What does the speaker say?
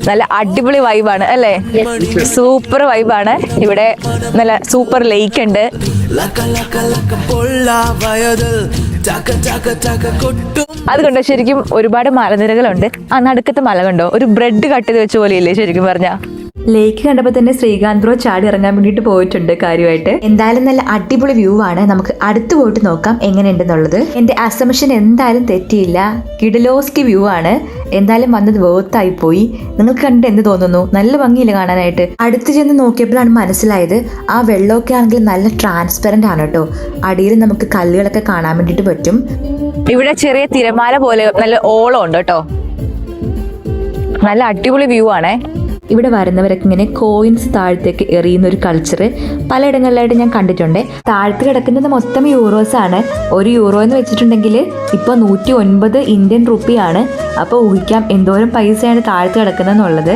നല്ല അടിപൊളി വൈബാണ് അല്ലേ? സൂപ്പർ വൈബാണ്. ഇവിടെ നല്ല സൂപ്പർ ലേക്ക് ഉണ്ട്. അതുകൊണ്ട് ശരിക്കും ഒരുപാട് മലനിരകളുണ്ട്. ആ നടുക്കത്തെ മല കണ്ടോ? ഒരു ബ്രെഡ് കട്ട് ചെയ്ത് വെച്ച പോലെയില്ലേ ശരിക്കും പറഞ്ഞാ? ലേക്ക് കണ്ടപ്പോൾ തന്നെ ശ്രീകാന്ത് ബ്രോ ചാടി ഇറങ്ങാൻ വേണ്ടിയിട്ട് പോയിട്ടുണ്ട് കാര്യമായിട്ട്. എന്തായാലും നല്ല അടിപൊളി വ്യൂ ആണ്. നമുക്ക് അടുത്ത് പോയിട്ട് നോക്കാം എങ്ങനെയുണ്ടെന്നുള്ളത്. എന്റെ അസംഷൻ എന്തായാലും തെറ്റിയില്ല. കിഡിലോസ്കി വ്യൂ ആണ്. എന്തായാലും വന്നത് വേർത്തായി പോയി. നിങ്ങൾക്ക് കണ്ടിട്ട് എന്ത് തോന്നുന്നു? നല്ല ഭംഗിയില്ല കാണാനായിട്ട്. അടുത്ത് ചെന്ന് നോക്കിയപ്പോഴാണ് മനസ്സിലായത് ആ വെള്ളമൊക്കെ ആണെങ്കിൽ നല്ല ട്രാൻസ്പെറന്റ് ആണ് കേട്ടോ. അടിയിൽ നമുക്ക് കല്ലുകളൊക്കെ കാണാൻ വേണ്ടിയിട്ട് പറ്റും. ഇവിടെ ചെറിയ തിരമാല പോലെ നല്ല ഓളം ഉണ്ട് കേട്ടോ. നല്ല അടിപൊളി വ്യൂ ആണേ. ഇവിടെ വരുന്നവരൊക്കെ ഇങ്ങനെ കോയിൻസ് താഴത്തേക്ക് എറിയുന്ന ഒരു കൾച്ചർ പലയിടങ്ങളിലായിട്ട് ഞാൻ കണ്ടിട്ടുണ്ട്. താഴത്ത് കിടക്കുന്നത് മൊത്തം യൂറോസ് ആണ്. ഒരു യൂറോ എന്ന് വെച്ചിട്ടുണ്ടെങ്കിൽ ഇപ്പോൾ 109 ഇന്ത്യൻ റുപ്പിയാണ്. അപ്പോൾ ഊഹിക്കാം എന്തോരം പൈസയാണ് താഴത്ത് കിടക്കുന്നതെന്നുള്ളത്.